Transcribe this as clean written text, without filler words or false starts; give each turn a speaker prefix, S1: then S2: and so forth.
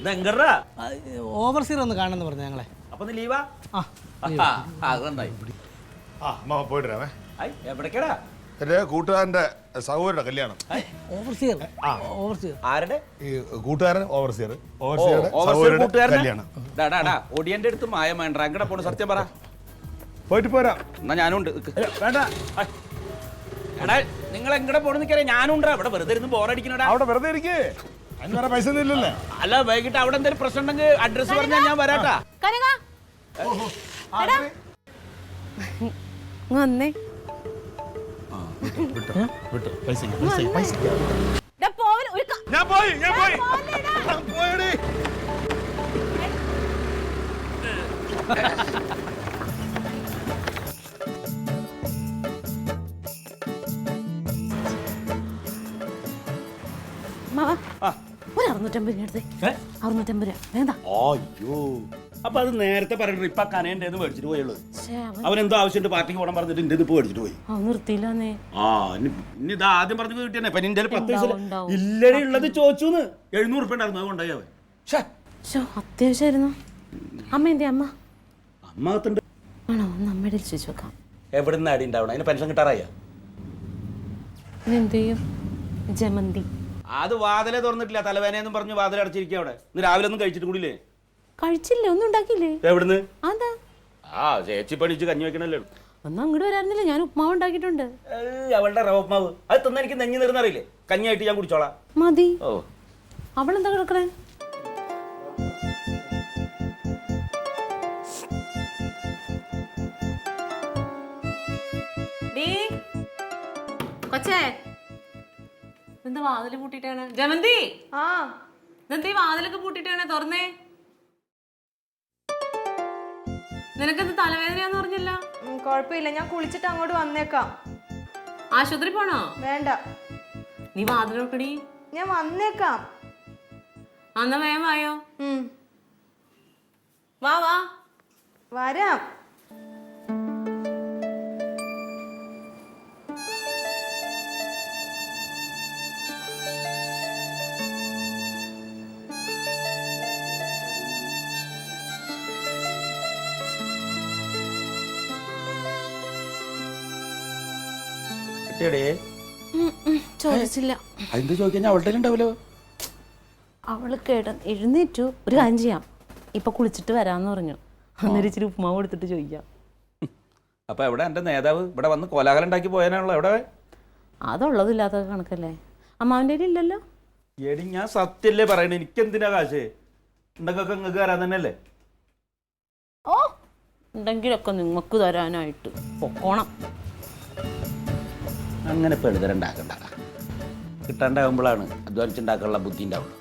S1: ഇതെങ്കറാ
S2: overseer ഒന്ന് കാണുന്നു പറഞ്ഞു ഞങ്ങളെ.
S1: അപ്പൊ നീ ലീവാ? അതുണ്ടായി.
S3: പോയിട്ട് വരാമേ.
S1: എവിടേക്കടാ?
S3: എന്റെ കൂട്ടുകാരന്റെ സഹോദരന്റെ കല്യാണം.
S2: ഓവർസീർ
S1: ആരുടെ?
S3: ഈ കൂട്ടുകാരൻ ഓവർസിയർ. ഓവർസിയറുടെ കല്യാണം.
S1: ഒടിയന്റെ അടുത്ത് മായം വേണ്ട. അങ്ങടെ പോണു സത്യം പറ.
S3: പോയിട്ട് പോരാ.
S1: എന്നാ ഞാനുണ്ട്.
S3: വേണ്ട.
S1: എടാ നിങ്ങൾ എങ്ങടെ പോണെന്ന് നിൽക്കാറിയ ഞാനുണ്ടാ. ഇവിടെ വെറുതെ ഇരുന്ന് ബോറടിക്കണടാ.
S3: അവിടെ വെറുതെ ഇരിക്കേ. അതിന് വേറെ പൈസ ഒന്നും ഇല്ലല്ലേ?
S1: അല്ല വൈകിട്ട് അവിടെ എന്തെങ്കിലും പ്രശ്നം ഉണ്ടെങ്കിൽ അഡ്രസ് പറഞ്ഞാൽ ഞാൻ വരാട്ടാ.
S4: വന്നേ
S3: വിട്ടോ പൈസ
S4: ഞാൻ പോയി
S3: പോയടി.
S4: ഒരു 650 650 വേണ്ട.
S1: അയ്യോ അപ്പൊ അത് നേരത്തെ പറഞ്ഞിട്ട് ഇപ്പൊ കനേണ്ടെന്ന് മേടിച്ചിട്ട് പോയുള്ളൂ. അവനെന്തോ ആവശ്യമുണ്ട് പാർട്ടിക്ക് പോകണം പറഞ്ഞിട്ട് എന്റെ ഇപ്പൊ മേടിച്ചിട്ട് പോയി.
S4: നിർത്തിയില്ലേ?
S1: ഇനി ഇത് ആദ്യം പറഞ്ഞു കിട്ടിയെന്നെ. ഇപ്പൊ നിന്റെ 10 പൈസ ഇല്ലടി ഉള്ളത് ചോദിച്ചു. 700 ഉറുപ്പ ഉണ്ടായിരുന്നു. അത് കൊണ്ടായി അവൻ.
S4: അത്യാവശ്യമായിരുന്നു. അമ്മ എന്തേ? അമ്മ
S1: അമ്മത്തുണ്ട്.
S4: ആണോ? ഒന്ന് അമ്മയുടെ ചോദിച്ചു നോക്കാം.
S1: എവിടെ നിന്ന് അടി ഉണ്ടാവണം? അതിന് പെൻഷൻ കിട്ടാറായ
S4: എന്ത് ചെയ്യും? ജമന്തി.
S1: അത് വാതിലെ തുറന്നിട്ടില്ല. തലവേനയെന്നും പറഞ്ഞു വാതിൽ അടച്ചിരിക്കുക അവിടെ. ഇന്ന് രാവിലെ ഒന്നും കഴിച്ചിട്ട് കൂടില്ലേ?
S4: കഴിച്ചില്ലേ? ഒന്നും ഉണ്ടാക്കിയില്ലേ?
S1: എവിടുന്ന്?
S4: അതാ
S1: ചേച്ചി പണിച്ച് കഞ്ഞി വെക്കണല്ലേ.
S4: ഒന്നും അങ്ങോട്ട് വരാറുന്നില്ല. ഞാൻ ഉപ്മാവ് ഉണ്ടാക്കിയിട്ടുണ്ട്.
S1: അവളുടെ റവ ഉപ്മാവ് അത് തിന്ന എനിക്ക് നെഞ്ഞു നിറന്നറിയില്ലേ? കഞ്ഞിയായിട്ട് ഞാൻ കുടിച്ചോളാം.
S4: മതി.
S1: ഓ
S4: അവളെന്താ കിടക്കണേ? കൊച്ചേ എന്താ വാതില് പൂട്ടിട്ടാണ്? ജമന്തി എന്താ വാതിലൊക്കെ പൂട്ടിട്ടാണ്? തുറന്നേ. നിനക്കെന്ത് തലവേദനയാന്ന് പറഞ്ഞില്ല?
S5: കുഴപ്പമില്ല, ഞാൻ കുളിച്ചിട്ട് അങ്ങോട്ട് വന്നേക്കാം.
S4: ആശുപത്രി പോണോ?
S5: വേണ്ട,
S4: നീ വാതിലോക്കടി.
S5: ഞാൻ വന്നേക്കാം.
S4: അന്നാ വേഗം വായോ. വാ വാ.
S5: വരാം. ചോദിച്ചില്ല.
S1: അതിന്റെ ചോദിക്കാൻ അവളുടെ ഉണ്ടാവല്ലോ.
S4: അവള് എഴുന്നേറ്റു. ഒരു കാര്യം ചെയ്യാം, ഇപ്പൊ കുളിച്ചിട്ട് വരാന്ന് പറഞ്ഞു. അന്നേരം ഇച്ചിരി ഉപ്മാവ് കൊടുത്തിട്ട് ചോദിക്കാം.
S1: അപ്പൊ എവിടെ എന്റെ നേതാവ്? ഇവിടെ വന്ന് കോലാഹലം ഉണ്ടാക്കി പോയാനാണല്ലോ. എവിടെ?
S4: അതുള്ളതില്ലാത്ത കണക്കല്ലേ. അമ്മാവിന്റെ ഇല്ലല്ലോ.
S1: എടി ഞാൻ സത്യല്ലേ പറയണേ. എനിക്കെന്തിനാ കാശ്? ഉണ്ടെങ്കിൽ നിങ്ങൾക്ക് തരാൻ തന്നെയല്ലേ.
S4: ഓ ഉണ്ടെങ്കിലൊക്കെ നിങ്ങൾക്ക് തരാനായിട്ട് പൊക്കോണം.
S1: അങ്ങനെ ഇപ്പൊ എഴുതലുണ്ടാക്കണ്ട. കിട്ടാണ്ടാകുമ്പോഴാണ് അധ്വാനിച്ചുണ്ടാക്കാനുള്ള ബുദ്ധി ഉണ്ടാവുള്ളൂ.